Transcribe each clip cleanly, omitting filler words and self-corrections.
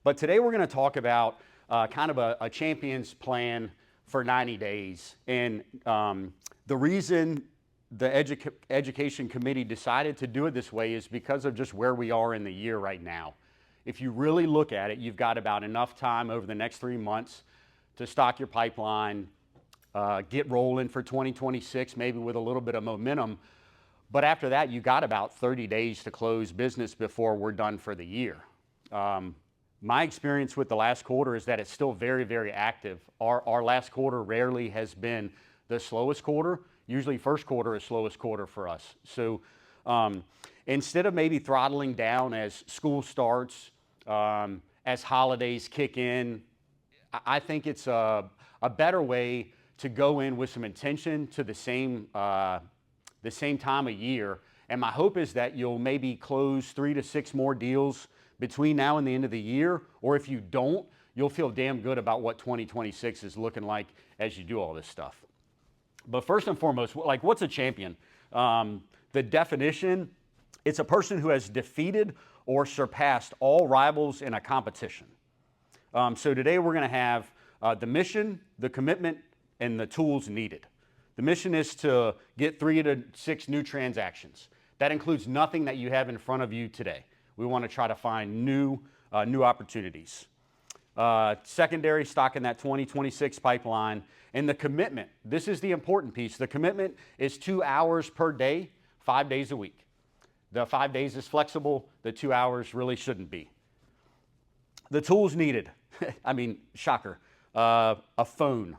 But today we're going to talk about kind of a champion's plan for 90 days. And the reason the education committee decided to do it this way is because of just where we are in the year right now. If you really look at it, you've got about enough time over the next 3 months to stock your pipeline, get rolling for 2026, maybe with a little bit of momentum. But after that, you got about 30 days to close business before we're done for the year. My experience with the last quarter is that it's still very, very active. Our last quarter rarely has been the slowest quarter. Usually first quarter is slowest quarter for us. So instead of maybe throttling down as school starts, as holidays kick in, I think it's a better way to go in with some intention to the same time of year. And my hope is that you'll maybe close 3 to 6 more deals between now and the end of the year, or if you don't, you'll feel damn good about what 2026 is looking like as you do all this stuff. But first and foremost, like, what's a champion? The definition, it's a person who has defeated or surpassed all rivals in a competition. So today we're going to have the mission, the commitment, and the tools needed. The mission is to get 3 to 6 new transactions. That includes nothing that you have in front of you today. We want to try to find new opportunities. Secondary, stocking that 2026 pipeline. And the commitment, this is the important piece. The commitment is 2 hours per day, 5 days a week. The 5 days is flexible. The 2 hours really shouldn't be. The tools needed, I mean, shocker, a phone,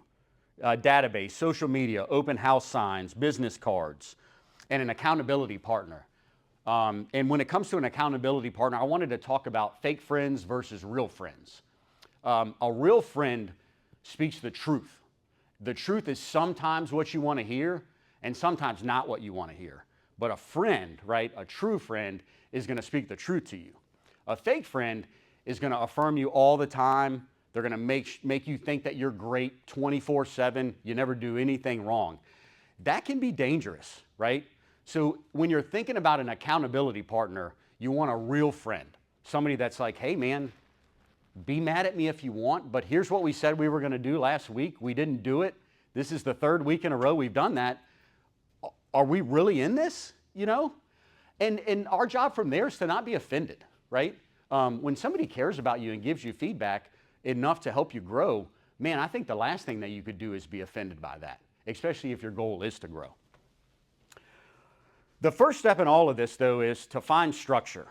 a database, social media, open house signs, business cards, and an accountability partner. And when it comes to an accountability partner, I wanted to talk about fake friends versus real friends. A real friend speaks the truth. The truth is sometimes what you want to hear and sometimes not what you want to hear. But a friend, right, a true friend is going to speak the truth to you. A fake friend is going to affirm you all the time. They're going to make you think that you're great 24/7. You never do anything wrong. That can be dangerous, right? So when you're thinking about an accountability partner, you want a real friend, somebody that's like, hey man, be mad at me if you want, but here's what we said we were going to do last week. We didn't do it. This is the 3rd week in a row we've done that. Are we really in this? You know? And our job from there is to not be offended, right? When somebody cares about you and gives you feedback enough to help you grow, man, I think the last thing that you could do is be offended by that, especially if your goal is to grow. The first step in all of this, though, is to find structure.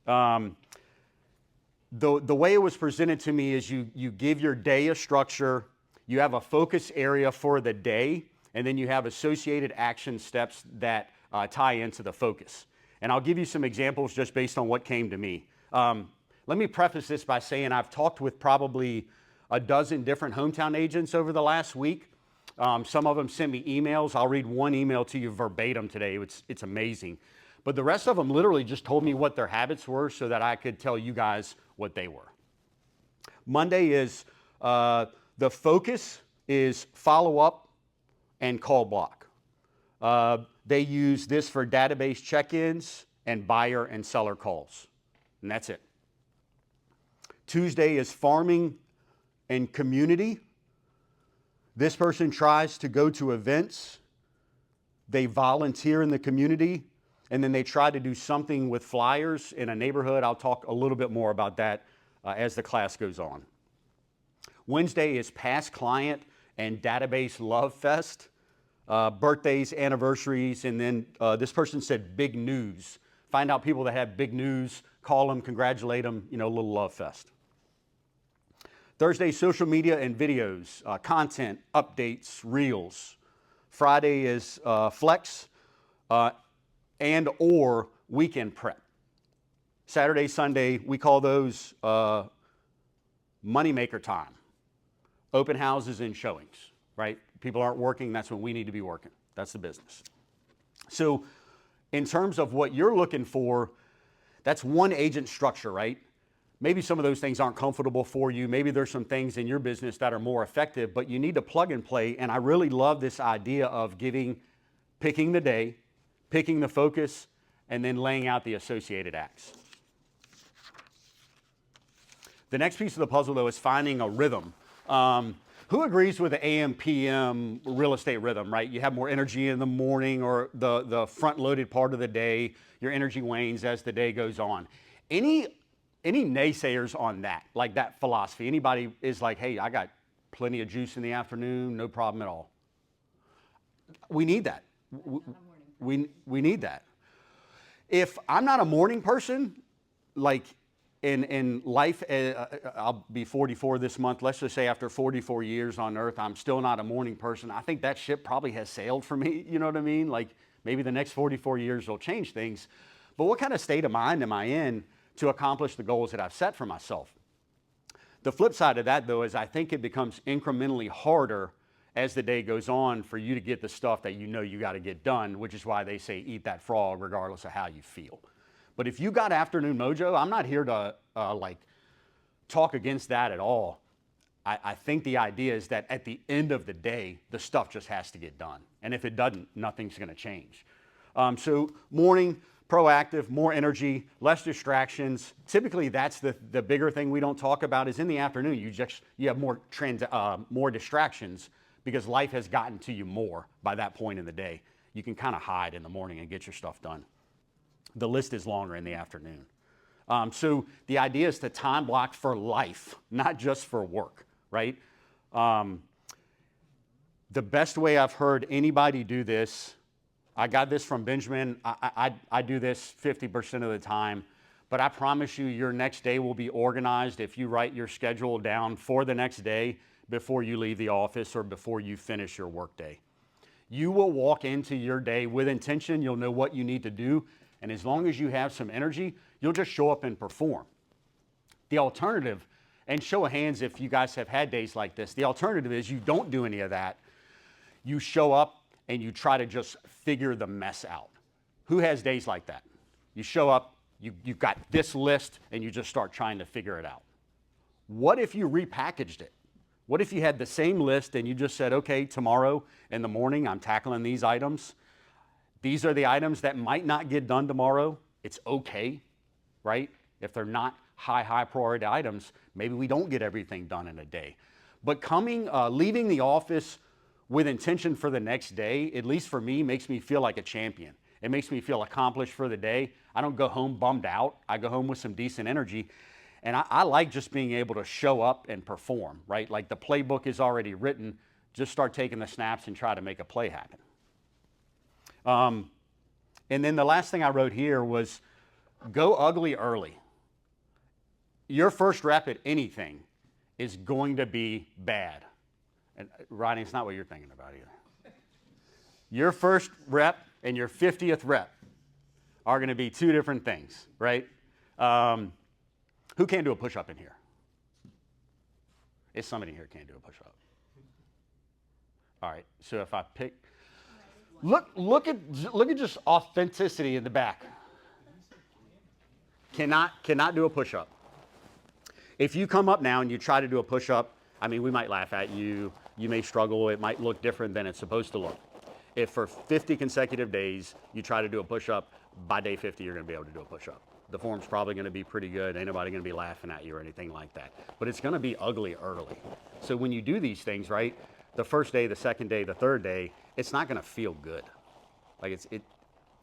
The way it was presented to me is you give your day a structure, you have a focus area for the day, and then you have associated action steps that tie into the focus. And I'll give you some examples just based on what came to me. Let me preface this by saying I've talked with probably a dozen different hometown agents over the last week. Some of them sent me emails. I'll read one email to you verbatim today. It's amazing. But the rest of them literally just told me what their habits were so that I could tell you guys what they were. Monday is the focus is follow up and call block. They use this for database check-ins and buyer and seller calls. And that's it. Tuesday is farming and community. This person tries to go to events, they volunteer in the community, and then they try to do something with flyers in a neighborhood. I'll talk a little bit more about that as the class goes on. Wednesday is past client and database love fest, birthdays, anniversaries, and then this person said big news. Find out people that have big news, call them, congratulate them, a little love fest. Thursday, social media and videos, content, updates, reels. Friday is flex and or weekend prep. Saturday, Sunday, we call those moneymaker time. Open houses and showings, right? People aren't working, that's when we need to be working. That's the business. So in terms of what you're looking for, that's one agent structure, right? Maybe some of those things aren't comfortable for you. Maybe there's some things in your business that are more effective, but you need to plug and play. And I really love this idea of picking the day, picking the focus, and then laying out the associated acts. The next piece of the puzzle, though, is finding a rhythm. Who agrees with the AM, PM real estate rhythm, right? You have more energy in the morning or the front-loaded part of the day. Your energy wanes as the day goes on. Any naysayers on that, like that philosophy? Anybody is like, hey, I got plenty of juice in the afternoon, no problem at all. We need that. We need that. If I'm not a morning person, like in life, I'll be 44 this month. Let's just say after 44 years on earth, I'm still not a morning person. I think that ship probably has sailed for me. You know what I mean? Like maybe the next 44 years will change things. But what kind of state of mind am I in to accomplish the goals that I've set for myself? The flip side of that, though, is I think it becomes incrementally harder as the day goes on for you to get the stuff that you know you got to get done, which is why they say eat that frog regardless of how you feel. But if you got afternoon mojo, I'm not here to like talk against that at all. I think the idea is that at the end of the day, the stuff just has to get done. And if it doesn't, nothing's going to change. So morning, proactive, more energy, less distractions. Typically, that's the bigger thing we don't talk about is in the afternoon, you have more distractions because life has gotten to you more by that point in the day. You can kind of hide in the morning and get your stuff done. The list is longer in the afternoon. So the idea is to time block for life, not just for work, right? The best way I've heard anybody do this, I got this from Benjamin. I do this 50% of the time, but I promise you your next day will be organized if you write your schedule down for the next day before you leave the office or before you finish your workday. You will walk into your day with intention. You'll know what you need to do. And as long as you have some energy, you'll just show up and perform. The alternative, and show of hands if you guys have had days like this, the alternative is you don't do any of that. You show up and you try to just figure the mess out. Who has days like that? You show up, you've got this list, and you just start trying to figure it out. What if you repackaged it? What if you had the same list and you just said, okay, tomorrow in the morning, I'm tackling these items. These are the items that might not get done tomorrow. It's okay, right? If they're not high priority items, maybe we don't get everything done in a day. But leaving the office with intention for the next day, at least for me, makes me feel like a champion. It makes me feel accomplished for the day. I don't go home bummed out. I go home with some decent energy. And I like just being able to show up and perform, right? Like the playbook is already written. Just start taking the snaps and try to make a play happen. And then the last thing I wrote here was go ugly early. Your first rep at anything is going to be bad. And Rodney, it's not what you're thinking about either. Your first rep and your 50th rep are going to be two different things, right? Who can't do a push-up in here? Is somebody here can't do a push-up? All right, so if I pick, look at just authenticity in the back. Cannot do a push-up. If you come up now and you try to do a push-up, I mean, we might laugh at you. You may struggle. It might look different than it's supposed to look. If for 50 consecutive days you try to do a push-up, by day 50 you're going to be able to do a push-up. The form's probably going to be pretty good. Ain't nobody going to be laughing at you or anything like that. But it's going to be ugly early. So when you do these things, right, the first day, the second day, the third day, it's not going to feel good. Like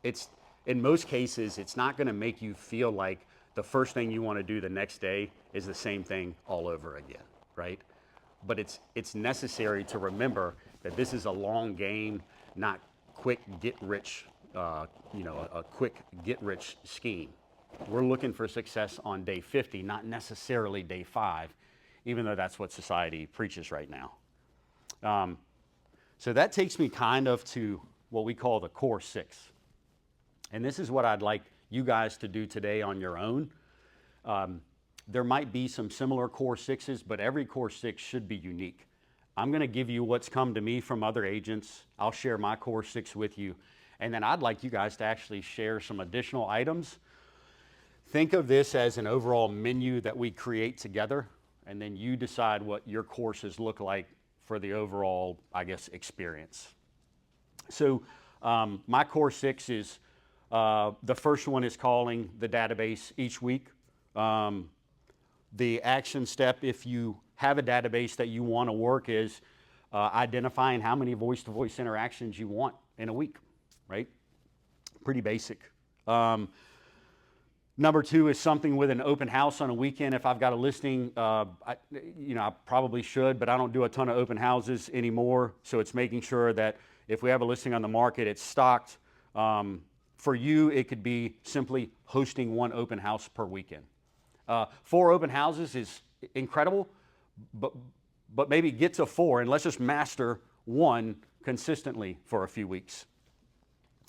it's in most cases, it's not going to make you feel like the first thing you want to do the next day is the same thing all over again, right? But it's necessary to remember that this is a long game, not quick get rich, a quick get rich scheme. We're looking for success on day 50, not necessarily day 5, even though that's what society preaches right now. So that takes me kind of to what we call the core 6. And this is what I'd like you guys to do today on your own. There might be some similar core 6s, but every core 6 should be unique. I'm going to give you what's come to me from other agents. I'll share my core 6 with you. And then I'd like you guys to actually share some additional items. Think of this as an overall menu that we create together, and then you decide what your courses look like for the overall, I guess, experience. So my core 6 is, the first one is calling the database each week. The action step, if you have a database that you want to work, is identifying how many voice-to-voice interactions you want in a week, right? Pretty basic. Number two is something with an open house on a weekend. If I've got a listing, I probably should, but I don't do a ton of open houses anymore. So it's making sure that if we have a listing on the market, it's stocked. For you, it could be simply hosting one open house per weekend. 4 open houses is incredible, but maybe get to 4 and let's just master one consistently for a few weeks.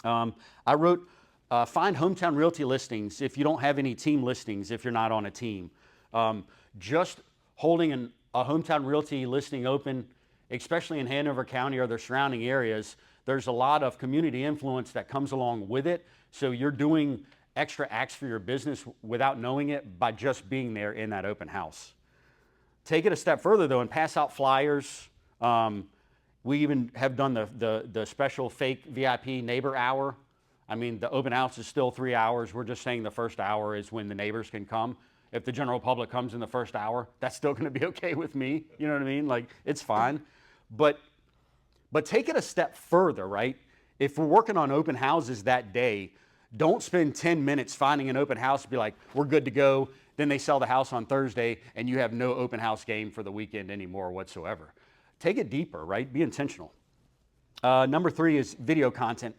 I wrote, find hometown realty listings if you don't have any team listings, if you're not on a team. Just holding a hometown realty listing open, especially in Hanover County or their surrounding areas, there's a lot of community influence that comes along with it. So you're doing extra acts for your business without knowing it by just being there in that open house. Take it a step further though and pass out flyers. We even have done the special fake VIP neighbor hour. I mean, the open house is still 3 hours. We're just saying the first hour is when the neighbors can come. If the general public comes in the first hour, that's still going to be okay with me. You know what I mean? Like, it's fine. But take it a step further, right? If we're working on open houses that day, don't spend 10 minutes finding an open house and be like, we're good to go. Then they sell the house on Thursday and you have no open house game for the weekend anymore whatsoever. Take it deeper, right? Be intentional. Number 3 is video content.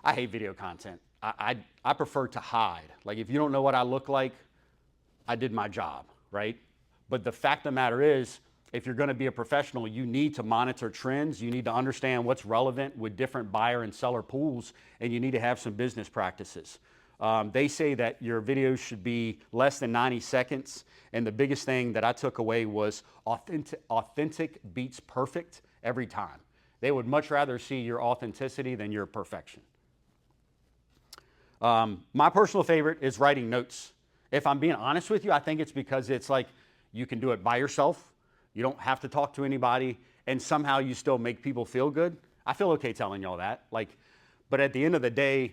I hate video content. I prefer to hide. Like, if you don't know what I look like, I did my job, right? But the fact of the matter is, if you're going to be a professional, you need to monitor trends. You need to understand what's relevant with different buyer and seller pools, and you need to have some business practices. They say that your videos should be less than 90 seconds, and the biggest thing that I took away was authentic beats perfect every time. They would much rather see your authenticity than your perfection. My personal favorite is writing notes. If I'm being honest with you, I think it's because it's like you can do it by yourself. You don't have to talk to anybody, and somehow you still make people feel good. I feel okay telling y'all that. But at the end of the day,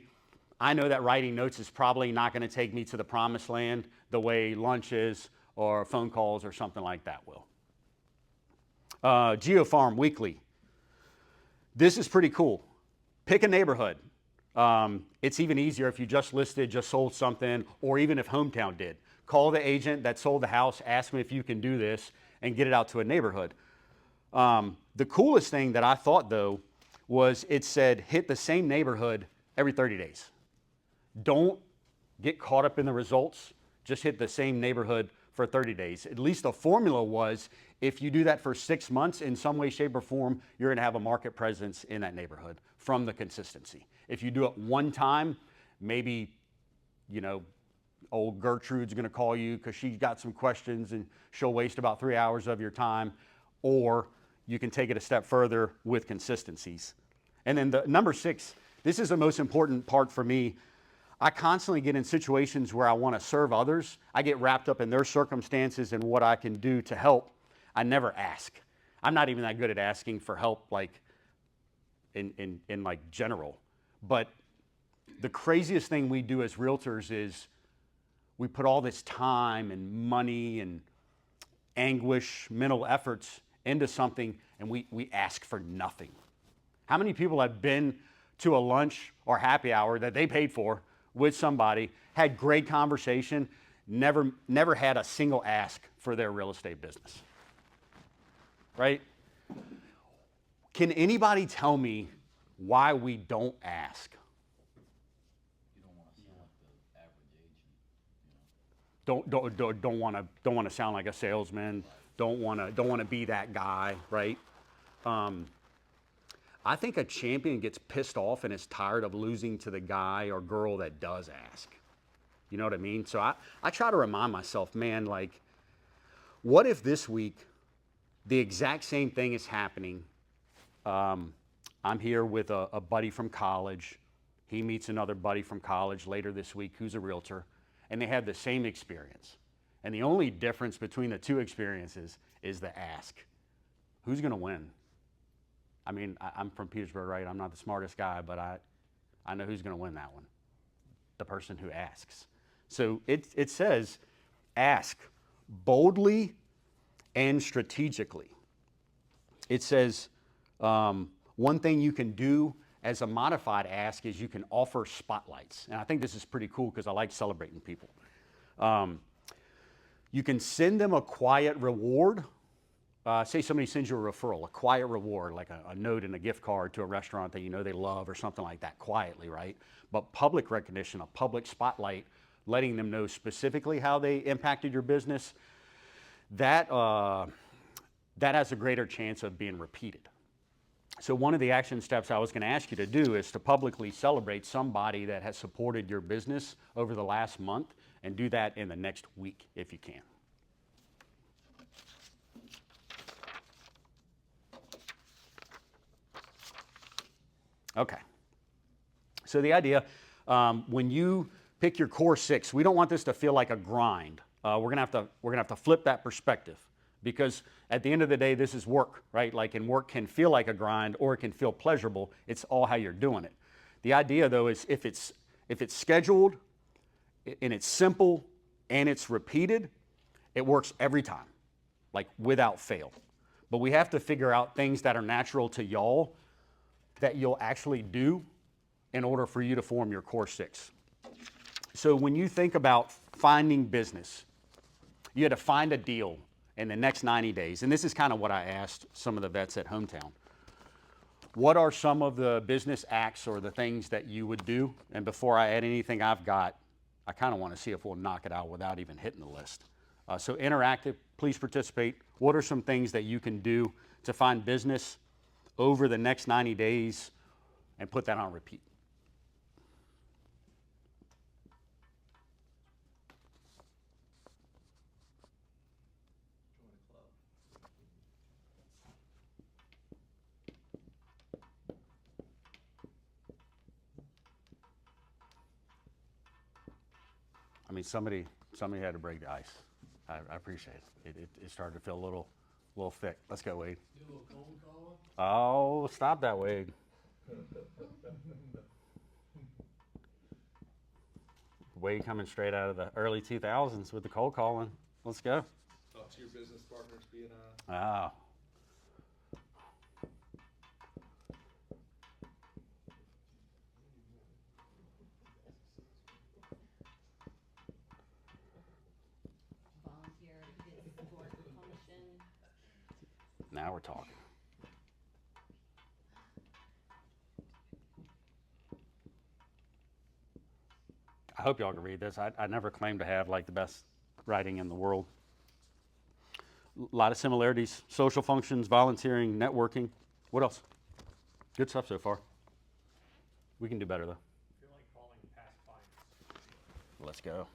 I know that writing notes is probably not going to take me to the promised land the way lunch is or phone calls or something like that will. GeoFarm Weekly. This is pretty cool. Pick a neighborhood. It's even easier if you just listed, just sold something, or even if Hometown did. Call the agent that sold the house, ask them if you can do this, and get it out to a neighborhood. The coolest thing that I thought, though, was it said hit the same neighborhood every 30 days. Don't get caught up in the results. Just hit the same neighborhood for 30 days. At least the formula was, if you do that for 6 months in some way, shape, or form, you're going to have a market presence in that neighborhood from the consistency. If you do it one time, maybe, old Gertrude's going to call you because she's got some questions and she'll waste about 3 hours of your time. Or you can take it a step further with consistencies. And then the number 6, this is the most important part for me. I constantly get in situations where I want to serve others. I get wrapped up in their circumstances and what I can do to help. I never ask. I'm not even that good at asking for help, like in general. But the craziest thing we do as realtors is we put all this time and money and anguish, mental efforts into something, and we ask for nothing. How many people have been to a lunch or happy hour that they paid for with somebody, had great conversation, never had a single ask for their real estate business? Right? Can anybody tell me why we don't ask? You don't want to sound like the average agent. Don't want to sound like a salesman. Don't want to be that guy, right? I think a champion gets pissed off and is tired of losing to the guy or girl that does ask. You know what I mean? So I try to remind myself, man, like, what if this week the exact same thing is happening? I'm here with a buddy from college. He meets another buddy from college later this week who's a realtor, and they have the same experience. And the only difference between the two experiences is the ask. Who's going to win? I mean, I'm from Petersburg, right? I'm not the smartest guy, but I know who's going to win that one. The person who asks. So it says, ask boldly and strategically. It says one thing you can do as a modified ask is you can offer spotlights. And I think this is pretty cool because I like celebrating people. You can send them a quiet reward. Say somebody sends you a referral, a quiet reward, like a note and a gift card to a restaurant that you know they love or something like that, quietly, right? But public recognition, a public spotlight, letting them know specifically how they impacted your business, that has a greater chance of being repeated. So one of the action steps I was going to ask you to do is to publicly celebrate somebody that has supported your business over the last month, and do that in the next week if you can. Okay. So the idea, when you pick your core six, we don't want this to feel like a grind. We're gonna have to flip that perspective, because at the end of the day, this is work, right? Like, and work can feel like a grind or it can feel pleasurable. It's all how you're doing it. The idea, though, is if it's scheduled and it's simple and it's repeated, it works every time, like without fail. But we have to figure out things that are natural to y'all that you'll actually do in order for you to form your core six. So when you think about finding business, you had to find a deal in the next 90 days. And this is kind of what I asked some of the vets at Hometown. What are some of the business acts or the things that you would do? And before I add anything I've got, I kind of want to see if we'll knock it out without even hitting the list. So interactive, please participate. What are some things that you can do to find business over the next 90 days and put that on repeat? I mean, somebody had to break the ice. I appreciate it. It started to feel a little thick. Let's go, Wade. Do a little cold calling? Oh, stop that, Wade. Wade coming straight out of the early 2000s with the cold calling. Let's go. Talk to your business partners being Oh. Volunteer kids sport function. Now we're talking. I hope y'all can read this. I never claimed to have like the best writing in the world. A lot of similarities: social functions, volunteering, networking. What else? Good stuff so far. We can do better though. I feel like calling past clients. Let's go.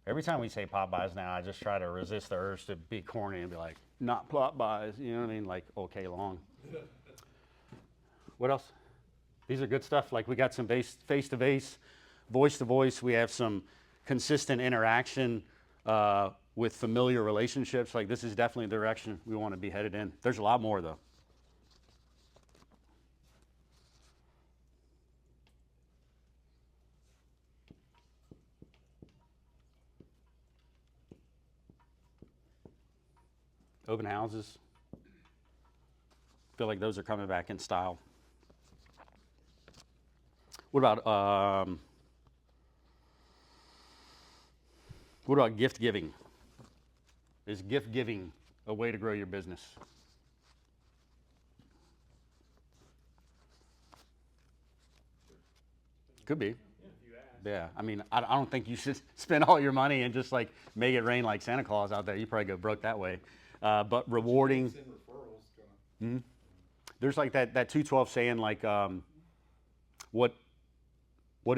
Every time we say pop buys now, I just try to resist the urge to be corny and be like, not pop buys, you know what I mean? Like, okay, long. What else? These are good stuff. Like, we got some face-to-face, voice-to-voice. We have some consistent interaction with familiar relationships. Like, this is definitely the direction we want to be headed in. There's a lot more, though. Open houses. Feel like those are coming back in style. What about gift giving? Is gift giving a way to grow your business? Could be. Yeah, I mean, I don't think you should spend all your money and just like make it rain like Santa Claus out there. You probably go broke that way. But rewarding. send referrals. Gonna, There's like that 212 saying like, what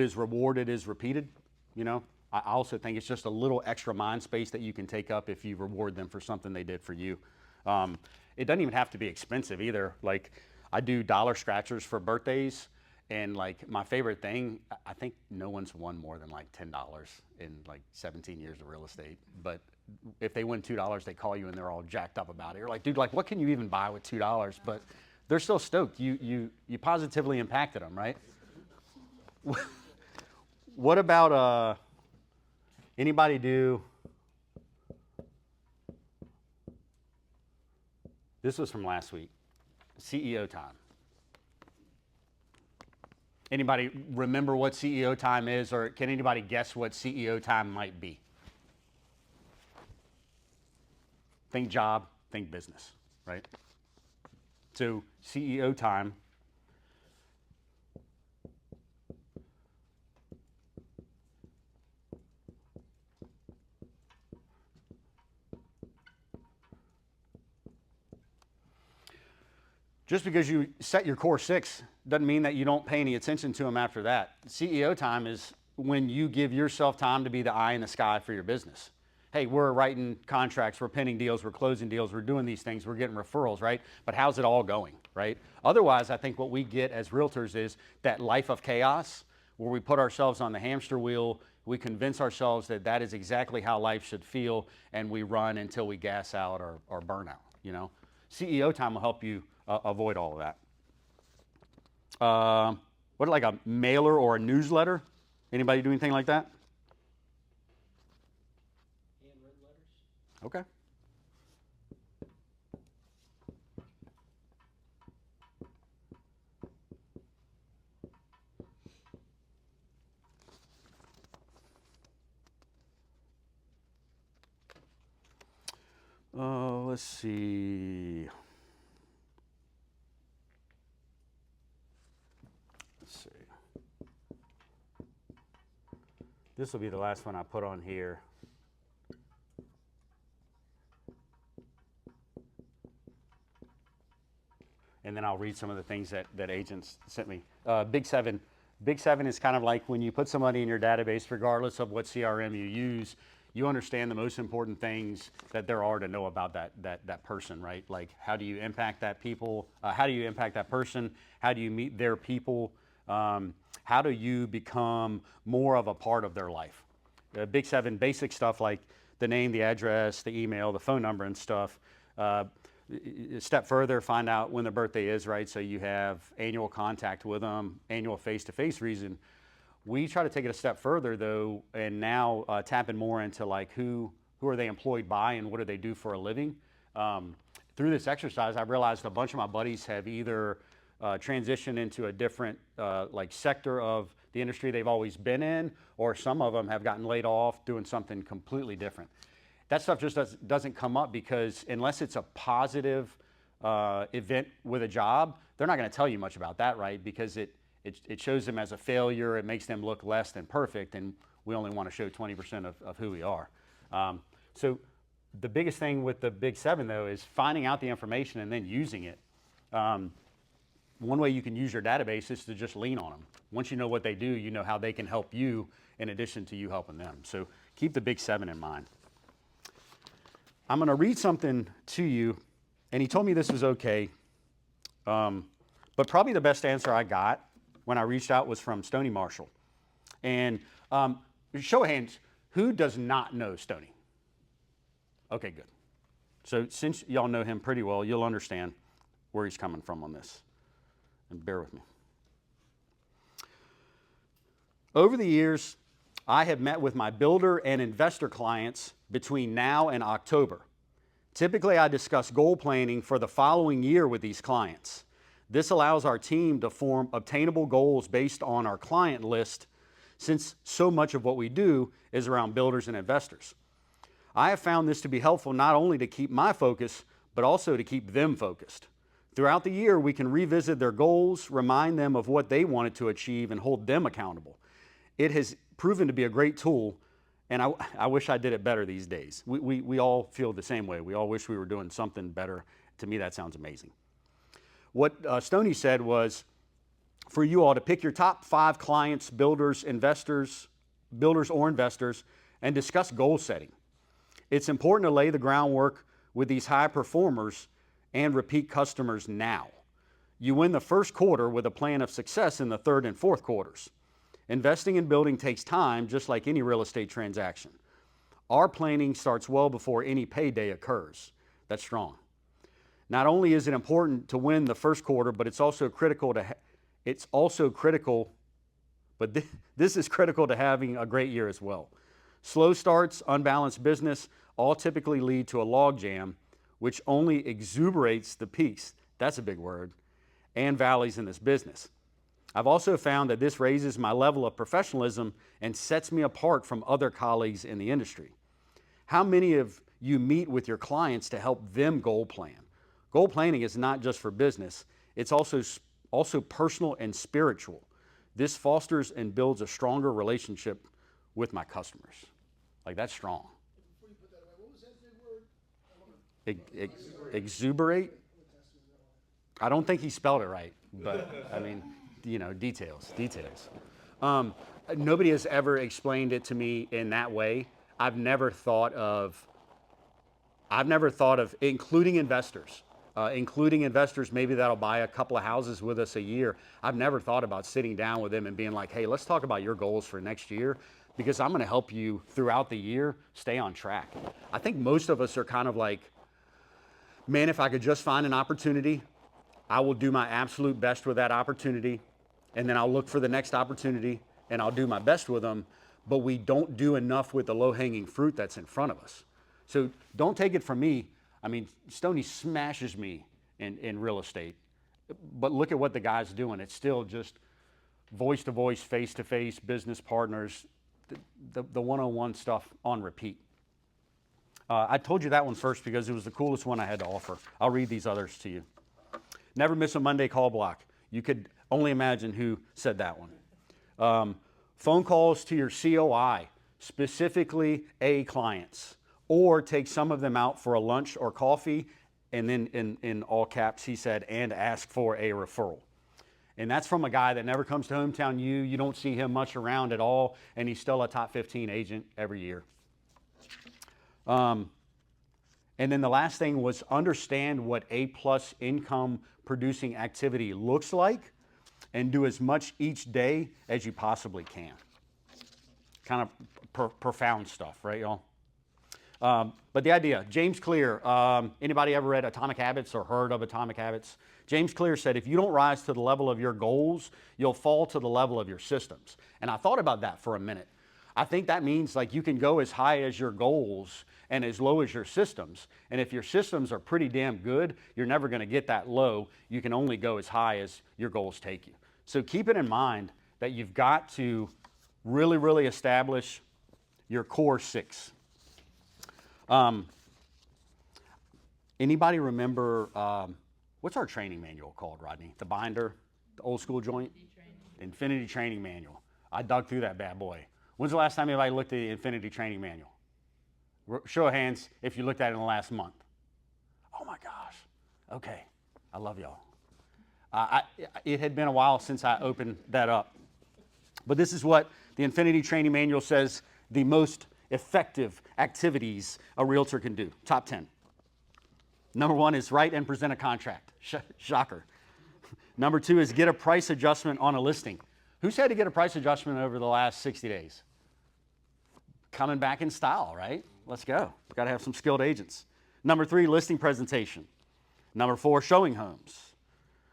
is rewarded is repeated. You know, I also think it's just a little extra mind space that you can take up if you reward them for something they did for you. It doesn't even have to be expensive either. Like, I do dollar scratchers for birthdays, And like my favorite thing, I think no one's won more than like $10 in like 17 years of real estate. But if they win $2, they call you and they're all jacked up about it. You're like, dude, like what can you even buy with $2? But they're still stoked. You positively impacted them, right? What about anybody do? This was from last week. CEO time. Anybody remember what CEO time is, or can anybody guess what CEO time might be? Think job, think business, right? So CEO time. Just because you set your core 6 doesn't mean that you don't pay any attention to them after that. CEO time is when you give yourself time to be the eye in the sky for your business. Hey, we're writing contracts, we're penning deals, we're closing deals, we're doing these things, we're getting referrals, right? But how's it all going, right? Otherwise, I think what we get as realtors is that life of chaos where we put ourselves on the hamster wheel, we convince ourselves that that is exactly how life should feel, and we run until we gas out or burn out, you know? CEO time will help you avoid all of that. What, like a mailer or a newsletter? Anybody do anything like that? Handwritten letters? Okay. Let's see. Let's see. This will be the last one I put on here. And then I'll read some of the things that agents sent me. Big Seven. Big Seven is kind of like when you put somebody in your database, regardless of what CRM you use, you understand the most important things that there are to know about that person, right? Like how do you impact that people? How do you impact that person? How do you meet their people? How do you become more of a part of their life? Big Seven, basic stuff like the name, the address, the email, the phone number and stuff. A step further, find out when their birthday is, right? So you have annual contact with them, annual face-to-face reason. We try to take it a step further though, and now tapping more into like who are they employed by and what do they do for a living. Through this exercise, I realized a bunch of my buddies have either transitioned into a different like sector of the industry they've always been in, or some of them have gotten laid off doing something completely different. That stuff just doesn't come up because unless it's a positive event with a job, they're not going to tell you much about that, right? Because it shows them as a failure, it makes them look less than perfect, and we only want to show 20% of who we are. So the biggest thing with the Big Seven, though, is finding out the information and then using it. One way you can use your database is to just lean on them. Once you know what they do, you know how they can help you in addition to you helping them. So keep the Big Seven in mind. I'm going to read something to you, and he told me this was okay, but probably the best answer I got when I reached out was from Stoney Marshall. And show of hands, who does not know Stoney? Okay, good. So since y'all know him pretty well, you'll understand where he's coming from on this. And bear with me. Over the years, I have met with my builder and investor clients between now and October. Typically, I discuss goal planning for the following year with these clients. This allows our team to form obtainable goals based on our client list, since so much of what we do is around builders and investors. I have found this to be helpful not only to keep my focus, but also to keep them focused. Throughout the year, we can revisit their goals, remind them of what they wanted to achieve, and hold them accountable. It has proven to be a great tool, and I wish I did it better these days. We all feel the same way. We all wish we were doing something better. To me, that sounds amazing. What Stoney said was for you all to pick your top 5 clients, builders or investors, and discuss goal setting. It's important to lay the groundwork with these high performers and repeat customers now. You win the first quarter with a plan of success in the third and fourth quarters. Investing in building takes time, just like any real estate transaction. Our planning starts well before any payday occurs. That's strong. Not only is it important to win the first quarter, but it's also critical this is critical to having a great year as well. Slow starts, unbalanced business, all typically lead to a logjam, which only exuberates the peaks, that's a big word, and valleys in this business. I've also found that this raises my level of professionalism and sets me apart from other colleagues in the industry. How many of you meet with your clients to help them goal plan? Goal planning is not just for business, it's also personal and spiritual. This fosters and builds a stronger relationship with my customers. Like, that's strong. Before you put that away, what was that big word? Exuberate? I don't think he spelled it right, but I mean, details. Nobody has ever explained it to me in that way. I've never thought of including investors. Maybe that'll buy a couple of houses with us a year. I've never thought about sitting down with them and being like, hey, let's talk about your goals for next year, because I'm going to help you throughout the year stay on track. I think most of us are kind of like, man, if I could just find an opportunity, I will do my absolute best with that opportunity, and then I'll look for the next opportunity, and I'll do my best with them, but we don't do enough with the low-hanging fruit that's in front of us. So don't take it from me. I mean, Stoney smashes me in real estate, but look at what the guy's doing. It's still just voice-to-voice, face-to-face, business partners, the one-on-one stuff on repeat. I told you that one first because it was the coolest one I had to offer. I'll read these others to you. Never miss a Monday call block. You could only imagine who said that one. Phone calls to your COI, specifically A clients, or take some of them out for a lunch or coffee, and then in all caps he said, and ask for a referral. And that's from a guy that never comes to Hometown U. You don't see him much around at all, and he's still a top 15 agent every year. And then the last thing was understand what A-plus income producing activity looks like and do as much each day as you possibly can. Kind of profound stuff, right, y'all? But the idea, James Clear, anybody ever read Atomic Habits or heard of Atomic Habits? James Clear said, if you don't rise to the level of your goals, you'll fall to the level of your systems. And I thought about that for a minute. I think that means like you can go as high as your goals and as low as your systems. And if your systems are pretty damn good, you're never going to get that low. You can only go as high as your goals take you. So keep it in mind that you've got to really, really establish your core six. Anybody remember, what's our training manual called, Rodney? The binder, the old school joint? Infinity Training Manual. I dug through that bad boy. When's the last time anybody looked at the Infinity Training Manual? Show of hands if you looked at it in the last month. Oh my gosh. Okay. I love y'all. It had been a while since I opened that up. But this is what the Infinity Training Manual says the most effective activities a realtor can do. Top 10. Number 1 is write and present a contract. Shocker. Number 2 is get a price adjustment on a listing. Who's had to get a price adjustment over the last 60 days? Coming back in style, right? Let's go. We've got to have some skilled agents. Number 3, listing presentation. Number 4, showing homes.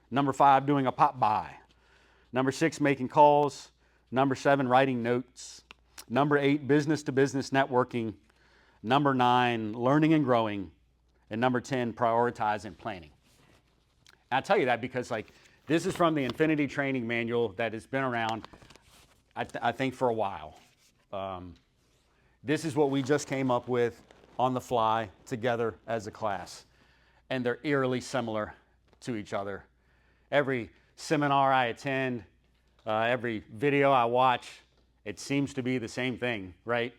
Number 5, doing a pop buy. Number 6, making calls. Number 7, writing notes. Number 8, business-to-business networking. Number 9, learning and growing. And number 10, prioritize and planning. And I tell you that because this is from the Infinity Training Manual that has been around, I think, for a while. This is what we just came up with on the fly together as a class. And they're eerily similar to each other. Every seminar I attend, every video I watch, it seems to be the same thing, right?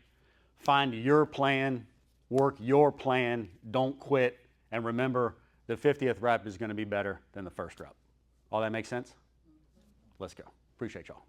Find your plan, work your plan, don't quit, and remember the 50th rep is going to be better than the first rep. All that makes sense? Let's go. Appreciate y'all.